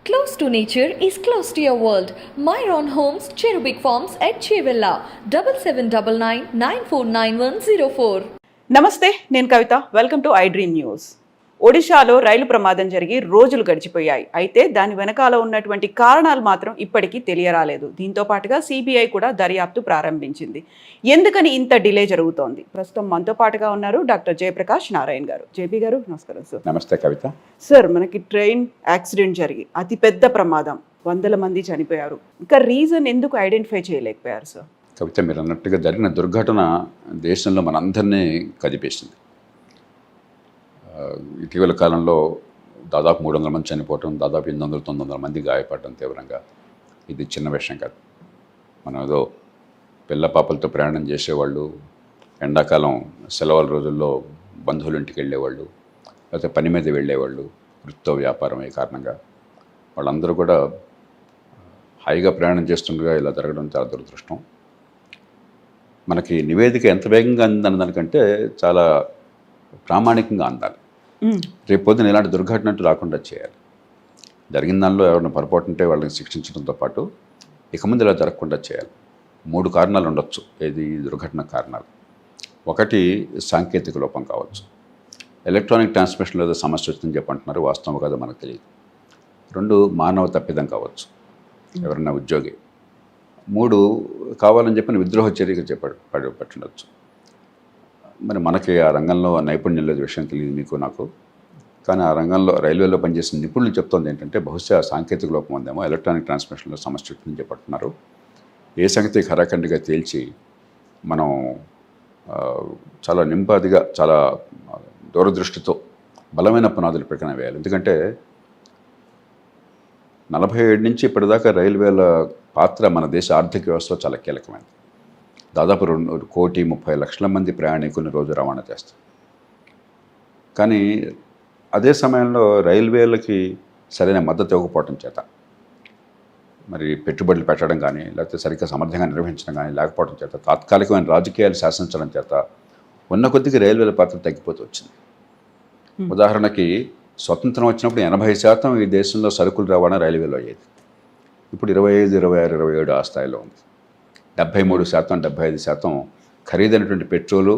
Close to nature is close to your world. Myron Homes, Cherubic Farms at Chevilla, 7799 949104. నమస్తే, నేను Kavitha. Welcome to I dream news. ఒడిశాలో రైలు ప్రమాదం జరిగి రోజులు గడిచిపోయాయి. అయితే దాని వెనకాల ఉన్నటువంటి కారణాలు మాత్రం ఇప్పటికీ తెలియరాలేదు. దీంతో పాటుగా సిబిఐ కూడా దర్యాప్తు ప్రారంభించింది. ఎందుకని ఇంత డిలే జరుగుతోంది? ప్రస్తుతం మనతో పాటుగా ఉన్నారు డాక్టర్ జయప్రకాష్ నారాయణ్ గారు. జేపీ గారు నమస్కారం సార్. నమస్తే కవిత. సార్, మనకి ట్రైన్ యాక్సిడెంట్ జరిగి అతిపెద్ద ప్రమాదం, 100 మంది చనిపోయారు. ఇంకా రీజన్ ఎందుకు ఐడెంటిఫై చేయలేకపోయారు సార్? కవిత, మీరు అన్నట్టుగా జరిగిన దుర్ఘటన దేశంలో మనందరినీ కదిపేసింది. ఇటీవల కాలంలో దాదాపు 300 మంది చనిపోవటం, దాదాపు 800-900 మంది గాయపడటం తీవ్రంగా. ఇది చిన్న విషయం కాదు. మనం ఏదో పిల్ల పాపలతో ప్రయాణం చేసేవాళ్ళు, ఎండాకాలం సెలవుల రోజుల్లో బంధువుల ఇంటికి వెళ్ళేవాళ్ళు, లేకపోతే పని మీద వెళ్ళేవాళ్ళు, వృత్తో వ్యాపారం ఈ కారణంగా వాళ్ళందరూ కూడా హాయిగా ప్రయాణం చేస్తుండగా ఇలా జరగడం చాలా దురదృష్టం. మనకి నివేదిక ఎంత వేగంగా అందని దానికంటే చాలా ప్రామాణికంగా అందాలి. రేపు పొద్దున ఇలాంటి దుర్ఘటన రాకుండా చేయాలి. జరిగిన దానిలో ఎవరైనా పొరపాటు ఉంటే వాళ్ళని శిక్షించడంతో పాటు ఇక ముందు ఇలా జరగకుండా చేయాలి. 3 కారణాలు ఉండొచ్చు ఇది దుర్ఘటన కారణాలు. ఒకటి సాంకేతిక లోపం కావచ్చు, ఎలక్ట్రానిక్ ట్రాన్స్మిషన్లో ఏదో సమస్య వచ్చిందని చెప్పంటున్నారు, వాస్తవం కాదో మనకు తెలియదు. 2 మానవ తప్పిదం కావచ్చు, ఎవరైనా ఉద్యోగి. 3 కావాలని చెప్పిన విద్రోహ చర్యగా పట్టుండొచ్చు. మరి మనకి ఆ రంగంలో నైపుణ్యం లేదు, విషయం తెలియదు మీకు నాకు. కానీ ఆ రంగంలో రైల్వేలో పనిచేసిన నిపుణులు చెప్తోంది ఏంటంటే బహుశా సాంకేతిక లోపం ఉందేమో, ఎలక్ట్రానిక్ ట్రాన్స్మిషన్లో సమస్య వచ్చిందని చెప్పంటున్నారు. ఏ సంగతి ఖరాఖండిగా తేల్చి మనం చాలా నింపాదిగా, చాలా దూరదృష్టితో బలమైన పునాదులు ప్రకటన వేయాలి. ఎందుకంటే 47 నుంచి ఇప్పటిదాకా రైల్వేల పాత్ర మన దేశ ఆర్థిక వ్యవస్థలో చాలా కీలకమైనది. దాదాపు 2,30,00,000 మంది ప్రయాణికులను రోజు రవాణా చేస్తారు. కానీ అదే సమయంలో రైల్వేలకి సరైన మద్దతు ఇవ్వకపోవటం చేత, మరి పెట్టుబడులు పెట్టడం కానీ, లేకపోతే సరిగ్గా సమర్థంగా నిర్వహించడం కానీ లేకపోవడం చేత, తాత్కాలికమైన రాజకీయాలు శాసించడం చేత ఉన్న కొద్దిగా రైల్వేల పాత్ర తగ్గిపోతూ వచ్చింది. ఉదాహరణకి స్వతంత్రం వచ్చినప్పుడు 80% ఈ దేశంలో సరుకులు రవాణా రైల్వేలో అయ్యేది. ఇప్పుడు 25, 26, 27 ఆ స్థాయిలో ఉంది. 73%, 75% ఖరీదైనటువంటి పెట్రోలు,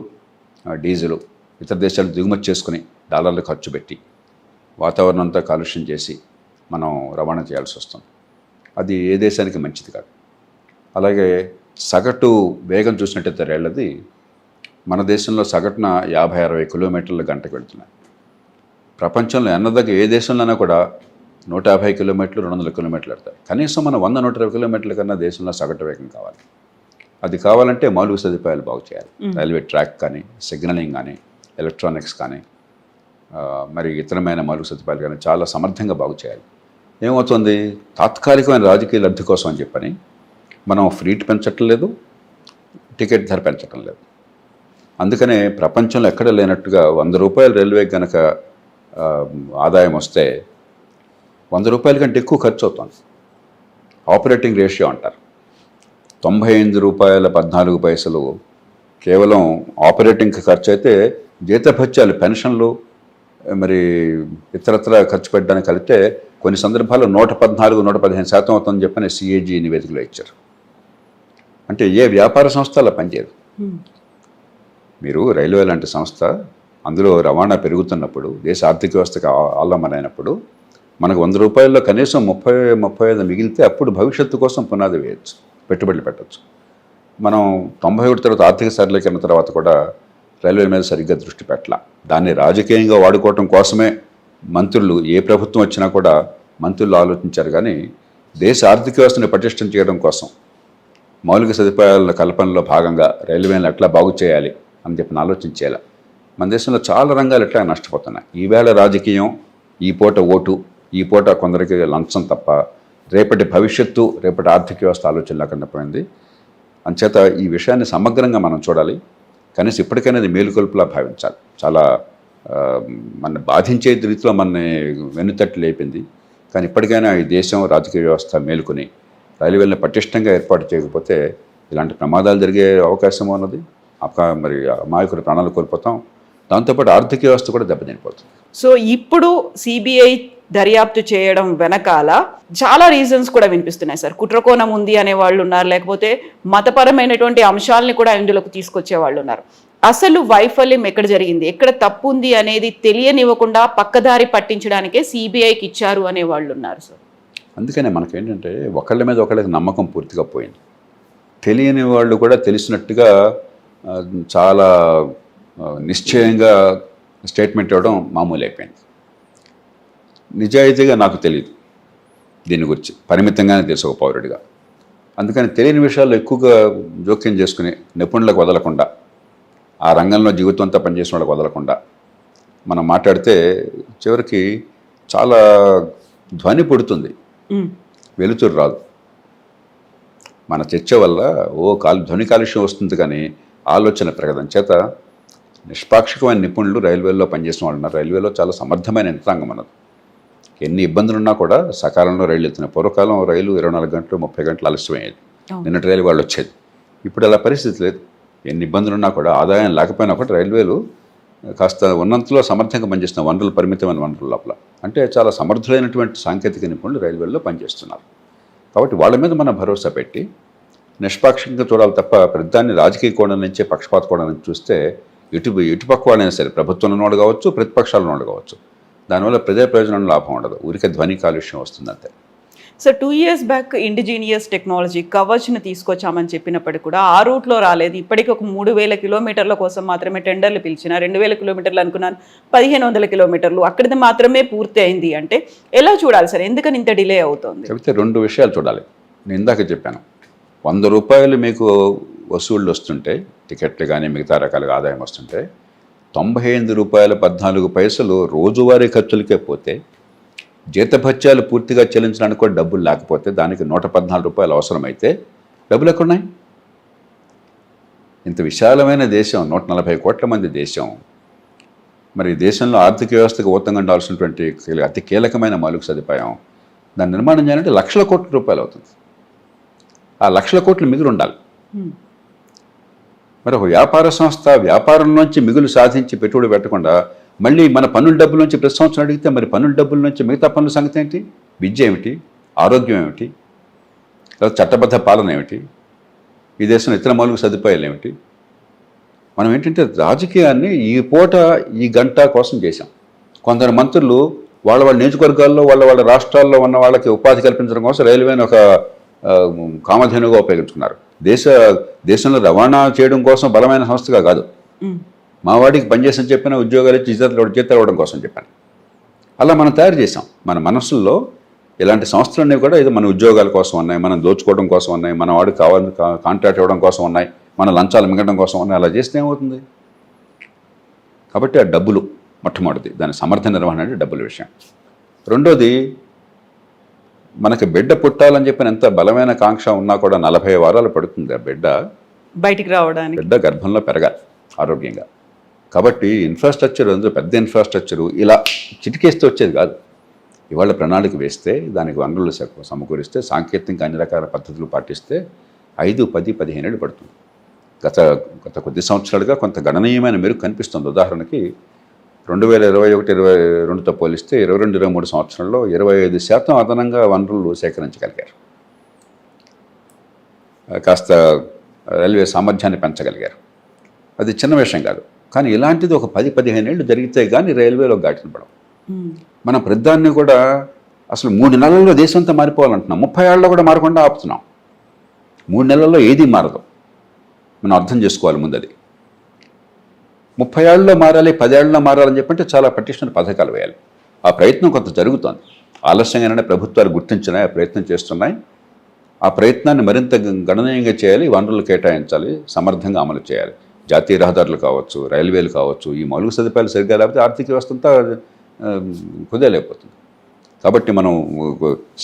డీజిలు ఇతర దేశాలు దిగుమతి చేసుకుని డాలర్లు ఖర్చు పెట్టి వాతావరణం అంతా కాలుష్యం చేసి మనం రవాణా చేయాల్సి వస్తుంది. అది ఏ దేశానికి మంచిది కాదు. అలాగే సగటు వేగం చూసినట్టయితే రైళ్ళది మన దేశంలో సగటున 50-60 కిలోమీటర్ల గంటకు వెళ్తున్నాయి. ప్రపంచంలో ఎన్నదగ్గ ఏ దేశంలోనైనా కూడా 150 కిలోమీటర్లు, 200 కిలోమీటర్లు వెళ్తాయి. కనీసం మన 100-120 కిలోమీటర్ల కన్నా దేశంలో సగటు వేగం కావాలి. అది కావాలంటే మౌలిక సదుపాయాలు బాగు చేయాలి. రైల్వే ట్రాక్ కానీ, సిగ్నలింగ్ కానీ, ఎలక్ట్రానిక్స్ కానీ, మరి ఇతరమైన మౌలిక సదుపాయాలు కానీ చాలా సమర్థంగా బాగు చేయాలి. ఏమవుతుంది, తాత్కాలికమైన రాజకీయ లబ్ధి కోసం అని చెప్పని మనం ఫ్రీట్ పెంచటం లేదు, టికెట్ ధర పెంచటం లేదు. అందుకనే ప్రపంచంలో ఎక్కడ లేనట్టుగా 100 రూపాయలు రైల్వే కనుక ఆదాయం వస్తే 100 రూపాయల కంటే ఎక్కువ ఖర్చు అవుతుంది. ఆపరేటింగ్ రేషియో అంటారు. 95 రూపాయల 14 పైసలు కేవలం ఆపరేటింగ్కి ఖర్చు అయితే, జీతభత్యాలు, పెన్షన్లు, మరి ఇతరత్ర ఖర్చు పెట్టడానికి కలిపితే కొన్ని సందర్భాల్లో 114-115% అవుతుందని చెప్పని సిఏజీ నివేదికలో ఇచ్చారు. అంటే ఏ వ్యాపార సంస్థ అలా పనిచేయదు. మీరు రైల్వే లాంటి సంస్థ, అందులో రవాణా పెరుగుతున్నప్పుడు, దేశ ఆర్థిక వ్యవస్థకు ఆలంబనైనప్పుడు మనకు 100 రూపాయల్లో కనీసం 30-35 మిగిలితే అప్పుడు భవిష్యత్తు కోసం పునాది వేయచ్చు, పెట్టుబడులు పెట్టచ్చు. మనం 91 తర్వాత ఆర్థిక సరళీకరణ తర్వాత కూడా రైల్వే మీద సరిగ్గా దృష్టి పెట్టాల. దాన్ని రాజకీయంగా వాడుకోవటం కోసమే మంత్రులు, ఏ ప్రభుత్వం వచ్చినా కూడా మంత్రులు ఆలోచించారు. కానీ దేశ ఆర్థిక వ్యవస్థని పటిష్టం చేయడం కోసం మౌలిక సదుపాయాల కల్పనలో భాగంగా రైల్వేలను ఎట్లా బాగు చేయాలి అని చెప్పి ఆలోచించేలా. మన దేశంలో చాలా రంగాలు ఎట్లా నష్టపోతున్నాయి. ఈవేళ రాజకీయం, ఈ పూట ఓటు, ఈ పూట కొందరికి లంచం తప్ప రేపటి భవిష్యత్తు, రేపటి ఆర్థిక వ్యవస్థ ఆలోచన లేకుండా పోయింది. అంచేత ఈ విషయాన్ని సమగ్రంగా మనం చూడాలి. కనీసం ఇప్పటికైనా అది మేలుకొల్పులా భావించాలి. చాలా మన బాధించే రీతిలో మనని వెన్నుతట్టి లేపింది. కానీ ఇప్పటికైనా ఈ దేశం రాజకీయ వ్యవస్థ మేలుకొని రైల్వేలను పటిష్టంగా ఏర్పాటు చేయకపోతే ఇలాంటి ప్రమాదాలు జరిగే అవకాశం ఉన్నది. మరి అమాయకుల ప్రాణాలు కోల్పోతాం. దాంతోపాటు ఆర్థిక వ్యవస్థ కూడా దెబ్బతినిపోతుంది. సో ఇప్పుడు సిబిఐ దర్యాప్తు చేయడం వెనకాల చాలా రీజన్స్ కూడా వినిపిస్తున్నాయి సార్. కుట్రకోణం ఉంది అనే వాళ్ళు ఉన్నారు, లేకపోతే మతపరమైనటువంటి అంశాలని కూడా ఇందులోకి తీసుకొచ్చే వాళ్ళు ఉన్నారు. అసలు వైఫల్యం ఎక్కడ జరిగింది, ఎక్కడ తప్పు ఉంది అనేది తెలియనివ్వకుండా పక్కదారి పట్టించడానికే సిబిఐకి ఇచ్చారు అనే వాళ్ళు ఉన్నారు సార్. అందుకనే మనకేంటంటే ఒకళ్ళ మీద ఒకళ్ళకి నమ్మకం పూర్తిగా పోయింది. తెలియని వాళ్ళు కూడా తెలిసినట్టుగా చాలా నిశ్చయంగా స్టేట్మెంట్ ఇవ్వడం మామూలు అయిపోయింది. నిజాయితీగా నాకు తెలియదు దీని గురించి, పరిమితంగానే తెలుసు ఒక పౌరుడిగా. అందుకని తెలియని విషయాల్లో ఎక్కువగా జోక్యం చేసుకుని నిపుణులకు వదలకుండా, ఆ రంగంలో జీవితంతో పనిచేసిన వాళ్ళకి వదలకుండా మనం మాట్లాడితే చివరికి చాలా ధ్వని పుడుతుంది, వెలుతురు రాదు. మన చర్చ వల్ల ధ్వని కాలుష్యం వస్తుంది కానీ ఆలోచన పెరగడం చేత నిష్పాక్షికమైన నిపుణులు రైల్వేలో పనిచేసిన వాళ్ళు ఉన్నారు. రైల్వేలో చాలా సమర్థమైన యంత్రాంగం అన్నది. ఎన్ని ఇబ్బందులున్నా కూడా సకాలంలో రైలు వెళ్తున్నాయి. పూర్వకాలం రైలు 24 గంటలు 30 గంటలు ఆలస్యమయ్యేది. నిన్నటి రైలు వాళ్ళు వచ్చేది. ఇప్పుడు అలా పరిస్థితి లేదు. ఎన్ని ఇబ్బందులున్నా కూడా, ఆదాయం లేకపోయినా కూడా రైల్వేలు కాస్త ఉన్నంతలో సమర్థంగా పనిచేస్తున్న వనరులు, పరిమితమైన వనరుల లోపల. అంటే చాలా సమర్థులైనటువంటి సాంకేతిక నిపుణులు రైల్వేల్లో పనిచేస్తున్నారు. కాబట్టి వాళ్ళ మీద మనం భరోసా పెట్టి నిష్పాక్షికంగా చూడాలి తప్ప ప్రతిదాన్ని రాజకీయ కోణం నుంచే, పక్షపాత కోణం నుంచి చూస్తే ఇటుపక్క వాళ్ళైనా సరే, ప్రభుత్వంలో ఉన్నవాడు కావచ్చు, ప్రతిపక్షాలు ఉన్నవాడు కావచ్చు, దానివల్ల ప్రజా ప్రయోజనం లాభం ఉండదు, ఊరికే ధ్వని కాలుష్యం వస్తుంది అంతే. So 2 years back indigenous technology కవచ్ని తీసుకొచ్చామని చెప్పినప్పటికీ కూడా ఆ రూట్లో రాలేదు. ఇప్పటికీ ఒక 3000 కిలోమీటర్ల కోసం మాత్రమే టెండర్లు పిలిచిన, 2000 కిలోమీటర్లు అనుకున్నాను, 1500 కిలోమీటర్లు అక్కడిది మాత్రమే పూర్తి అయింది. అంటే ఎలా చూడాలి సార్, ఎందుకని ఇంత డిలే అవుతుంది? అయితే 2 విషయాలు చూడాలి. నేను ఇందాక చెప్పాను, 100 రూపాయలు మీకు వసూళ్ళు వస్తుంటే, టికెట్లు కానీ మిగతా రకాలుగా ఆదాయం వస్తుంటే, 98 రూపాయల 14 పైసలు రోజువారీ ఖర్చులకే పోతే, జీతభత్యాలు పూర్తిగా చెల్లించడానికి కూడా డబ్బులు లేకపోతే, దానికి 114 రూపాయలు అవసరమైతే డబ్బులు ఎక్కడున్నాయి? ఇంత విశాలమైన దేశం, 140 కోట్ల మంది దేశం, మరి దేశంలో ఆర్థిక వ్యవస్థకు ఊతంగా ఉండాల్సినటువంటి అతి కీలకమైన మౌలిక సదుపాయం, దాన్ని నిర్మాణం చేయాలంటే లక్షల కోట్ల రూపాయలు అవుతుంది. ఆ లక్షల కోట్లు మిగులు ఉండాలి. మరి ఒక వ్యాపార సంస్థ వ్యాపారంలోంచి మిగులు సాధించి పెట్టుబడి పెట్టకుండా మళ్ళీ మన పన్నుల డబ్బుల నుంచి ప్రతి సంవత్సరం అడిగితే, మరి పన్నుల డబ్బుల నుంచి మిగతా పన్నుల సంగతి ఏంటి? విద్య ఏమిటి? ఆరోగ్యం ఏమిటి? లేదా చట్టబద్ధ పాలన ఏమిటి? ఈ దేశంలో ఇతర మౌలిక సదుపాయాలు ఏమిటి? మనం ఏంటంటే రాజకీయాన్ని ఈ పూట ఈ గంట కోసం చేశాం. కొందరు మంత్రులు వాళ్ళ నియోజకవర్గాల్లో, వాళ్ళ రాష్ట్రాల్లో ఉన్న వాళ్ళకి ఉపాధి కల్పించడం కోసం రైల్వేని ఒక కామధేనుగా ఉపయోగించుకున్నారు. దేశంలో రవాణా చేయడం కోసం బలమైన సంస్థగా కాదు, మా వాడికి పనిచేసి చెప్పిన ఉద్యోగాలు ఇచ్చి జీతాలు ఇవ్వడం కోసం చెప్పాను. అలా మనం తయారు చేసాం. మన మనసుల్లో ఇలాంటి సంస్థలన్నీ కూడా ఇది మన ఉద్యోగాల కోసం ఉన్నాయి, మనం దోచుకోవడం కోసం ఉన్నాయి, మన వాడికి కావాలని కాంట్రాక్ట్ ఇవ్వడం కోసం ఉన్నాయి, మన లంచాలు మింగడం కోసం ఉన్నాయి. అలా చేస్తే ఏమవుతుంది? కాబట్టి ఆ డబ్బులు మొట్టమొదటిది, దాని సమర్థ నిర్వహణ అంటే డబ్బుల విషయం. రెండోది, మనకి బిడ్డ పుట్టాలని చెప్పిన ఎంత బలమైన కాంక్ష ఉన్నా కూడా 40 వారాలు పడుతుంది ఆ బిడ్డ బయటికి రావడానికి. బిడ్డ గర్భంలో పెరగాలి ఆరోగ్యంగా. కాబట్టి ఇన్ఫ్రాస్ట్రక్చర్, అందులో పెద్ద ఇన్ఫ్రాస్ట్రక్చరు ఇలా చిటికేస్తే వచ్చేది కాదు. ఇవాళ ప్రణాళిక వేస్తే, దానికి వనరులు సమకూరిస్తే, సాంకేతికంగా అన్ని రకాల పద్ధతులు పాటిస్తే 5, 10, 15 ఏళ్ళు పడుతుంది. గత కొద్ది సంవత్సరాలుగా కొంత గణనీయమైన మెరుగు కనిపిస్తుంది. ఉదాహరణకి 2021-22తో పోలిస్తే 22-23 సంవత్సరంలో 25% అదనంగా వనరులు సేకరించగలిగారు. కాస్త రైల్వే సామర్థ్యాన్ని పెంచగలిగారు. అది చిన్న విషయం కాదు. కానీ ఇలాంటిది ఒక 10-15 ఏళ్ళు జరిగితే కానీ రైల్వేలో గాటిన పడవు. మనం ప్రతిదాన్ని కూడా అసలు 3 నెలల్లో దేశం అంతా మారిపోవాలంటున్నాం, 30 ఏళ్ళలో కూడా మారకుండా ఆపుతున్నాం. 3 నెలల్లో ఏది మారదు, మనం అర్థం చేసుకోవాలి ముందు. అది 30 ఏళ్ళలో మారాలి, 10 ఏళ్ళలో మారాలని చెప్పంటే చాలా పటిష్టమైన పథకాలు వేయాలి. ఆ ప్రయత్నం కొంత జరుగుతోంది. ఆలస్యంగానే ప్రభుత్వాలు గుర్తించినాయి, ఆ ప్రయత్నం చేస్తున్నాయి. ఆ ప్రయత్నాన్ని మరింత గణనీయంగా చేయాలి, వనరులు కేటాయించాలి, సమర్థంగా అమలు చేయాలి. జాతీయ రహదారులు కావచ్చు, రైల్వేలు కావచ్చు, ఈ మౌలిక సదుపాయాలు సరిగ్గా లేకపోతే ఆర్థిక వ్యవస్థ అంతా కుదేలేకపోతుంది. కాబట్టి మనం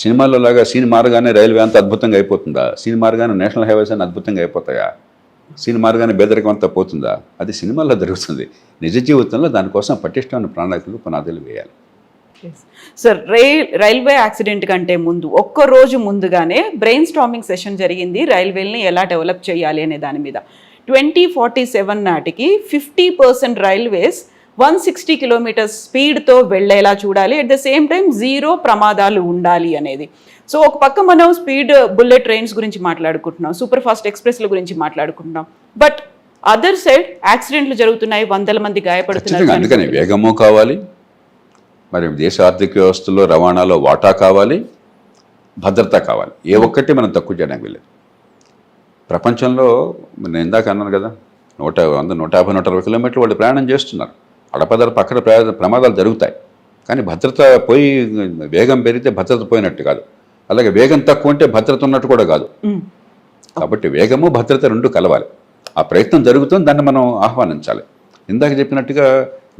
సినిమాల్లో లాగా సీన్ మారగానే రైల్వే అంత అద్భుతంగా అయిపోతుందా? సీన్ మారగానే నేషనల్ హైవేస్ అని అద్భుతంగా అయిపోతాయా? సీన్ మారగానే బెదరికం అంతా పోతుందా? అది సినిమాల్లో జరుగుతుంది. నిజ జీవితంలో దానికోసం పటిష్టమైన ప్రణాళికలు, పునాదులు వేయాలి. సార్, రైల్వే యాక్సిడెంట్ కంటే ముందు ఒక్క రోజు ముందుగానే బ్రెయిన్ స్టార్మింగ్ సెషన్ జరిగింది రైల్వేని ఎలా డెవలప్ చేయాలి అనే దాని మీద. 2047 నాటికి 50% రైల్వేస్ 160 కిలోమీటర్స్ స్పీడ్తో వెళ్ళేలా చూడాలి. అట్ ద సేమ్ టైం 0 ప్రమాదాలు ఉండాలి అనేది. సో ఒక పక్క మనం స్పీడ్ బుల్లెట్ ట్రైన్స్ గురించి మాట్లాడుకుంటున్నాం, సూపర్ ఫాస్ట్ ఎక్స్ప్రెస్ల గురించి మాట్లాడుకుంటున్నాం. బట్ అదర్ సైడ్ యాక్సిడెంట్లు జరుగుతున్నాయి, 100 మంది గాయపడుతున్నారు. అందుకని వేగము కావాలి, మరి దేశ ఆర్థిక వ్యవస్థలో రవాణాలో వాటా కావాలి, భద్రత కావాలి. ఏ ఒక్కటి మనం తక్కువ చేయడానికి వెళ్ళలేదు. ప్రపంచంలో నేను ఇందాక అన్నాను కదా, 100, 150, 160 కిలోమీటర్లు వాళ్ళు ప్రయాణం చేస్తున్నారు. అడపదడ పక్కన ప్రమాదాలు జరుగుతాయి. కానీ భద్రత పోయి వేగం పెరిగితే భద్రత పోయినట్టు కాదు, అలాగే వేగం తక్కువ ఉంటే భద్రత ఉన్నట్టు కూడా కాదు. కాబట్టి వేగము భద్రత రెండు కలవాలి. ఆ ప్రయత్నం జరుగుతుంది, దాన్ని మనం ఆహ్వానించాలి. ఇందాక చెప్పినట్టుగా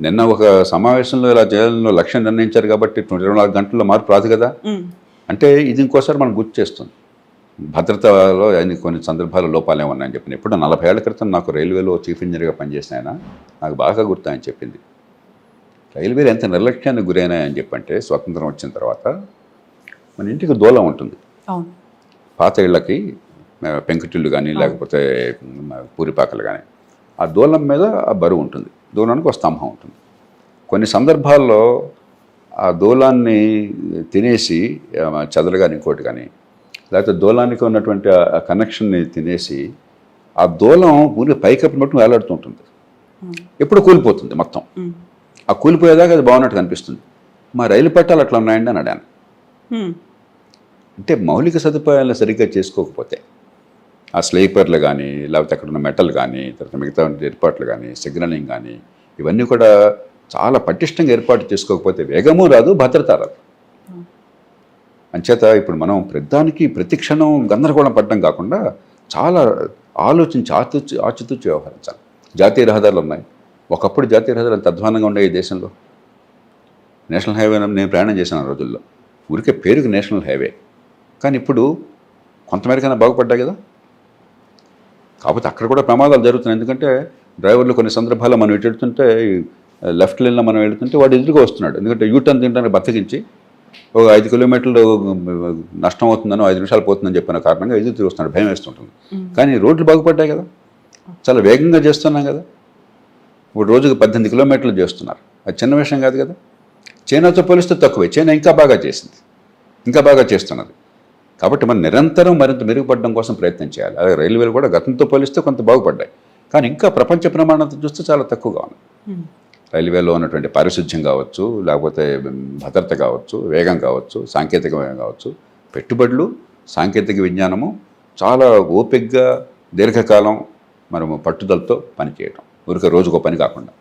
నిన్న ఒక సమావేశంలో ఇలా చేయాలని లక్ష్యం నిర్ణయించారు కాబట్టి 24 గంటల్లో మార్పు రాదు కదా. అంటే ఇది ఇంకోసారి మనం గుర్తు చేస్తుంది. భద్రతలో కొన్ని సందర్భాలు లోపాలు ఏమన్నాయని చెప్పిన. ఇప్పుడు 40 ఏళ్ల క్రితం నాకు రైల్వేలో చీఫ్ ఇంజనీర్గా పనిచేసిన ఆయన నాకు బాగా గుర్తు ఆయన చెప్పింది, రైల్వేలు ఎంత నిర్లక్ష్యానికి గురైనాయని చెప్పంటే స్వతంత్రం వచ్చిన తర్వాత మన ఇంటికి దూలం ఉంటుంది. పాత ఇళ్ళకి పెంకుటిళ్ళు కానీ లేకపోతే పూరిపాకలు కానీ ఆ దూలం మీద ఆ బరువు ఉంటుంది, దూలానికి ఒక స్తంభం ఉంటుంది. కొన్ని సందర్భాల్లో ఆ దూలాన్ని తినేసి చెదలు కానీ ఇంకోటి కానీ లేకపోతే దూలానికి ఉన్నటువంటి ఆ కనెక్షన్ని తినేసి ఆ దూలం ఊరికి పైకప్పు మట్టుకు వేలాడుతూ ఉంటుంది. ఎప్పుడు కూలిపోతుంది మొత్తం. ఆ కూలిపోయేదాకా అది బాగున్నట్టు కనిపిస్తుంది. మా రైలు పట్టాలు అట్లా ఉన్నాయండి అని అడిగాను. అంటే మౌలిక సదుపాయాలను సరిగ్గా చేసుకోకపోతే ఆ స్లీపర్లు కానీ లేకపోతే అక్కడ ఉన్న మెటల్ కానీ తర్వాత మిగతా ఏర్పాట్లు కానీ సిగ్నలింగ్ కానీ ఇవన్నీ కూడా చాలా పటిష్టంగా ఏర్పాటు చేసుకోకపోతే వేగము రాదు, భద్రత రాదు. అంచేత ఇప్పుడు మనం ప్రతి క్షణం గందరగోళం పడడం కాకుండా చాలా ఆలోచించి ఆచితూచి వ్యవహరించాలి. జాతీయ రహదారులు ఉన్నాయి. ఒకప్పుడు జాతీయ రహదారులు అంత అధ్వానంగా ఉండే ఈ దేశంలో. నేషనల్ హైవే నేను ప్రయాణం చేసిన రోజుల్లో ఊరికే పేరుకి నేషనల్ హైవే, కానీ ఇప్పుడు కొంతమేరకైనా బాగుపడ్డాయి కదా. కాకపోతే అక్కడ కూడా ప్రమాదాలు జరుగుతున్నాయి. ఎందుకంటే డ్రైవర్లు కొన్ని సందర్భాల్లో మనం ఇటు వెళ్తుంటే లెఫ్ట్ లైన్లో మనం వెళ్తుంటే వాడు ఎదురుగా వస్తున్నాడు. ఎందుకంటే యూటర్న్ తినడానికి బతికించి ఒక 5 కిలోమీటర్లు నష్టం అవుతుందని 5 నిమిషాలు పోతుందని చెప్పిన కారణంగా ఎదురు తిరిగి వస్తున్నాడు, భయం వేస్తుంటుంది. కానీ రోడ్లు బాగుపడ్డాయి కదా, చాలా వేగంగా చేస్తున్నాం కదా. ఇప్పుడు రోజుకు 18 కిలోమీటర్లు చేస్తున్నారు. అది చిన్న విషయం కాదు కదా. చైనాతో పోలిస్తే తక్కువే. చైనా ఇంకా బాగా చేసింది, ఇంకా బాగా చేస్తున్నది. కాబట్టి మనం నిరంతరం మరింత మెరుగుపడడం కోసం ప్రయత్నం చేయాలి. అలాగే రైల్వేలు కూడా గతంతో పోలిస్తే కొంత బాగుపడ్డాయి, కానీ ఇంకా ప్రపంచ ప్రమాణంతో చూస్తే చాలా తక్కువగా ఉంది. రైల్వేలో ఉన్నటువంటి పారిశుధ్యం కావచ్చు, లేకపోతే భద్రత కావచ్చు, వేగం కావచ్చు, సాంకేతిక వేగం కావచ్చు, పెట్టుబడులు, సాంకేతిక విజ్ఞానము చాలా ఓపికగా దీర్ఘకాలం మనము పట్టుదలతో పనిచేయటం, ఊరికే రోజుకో పని కాకుండా.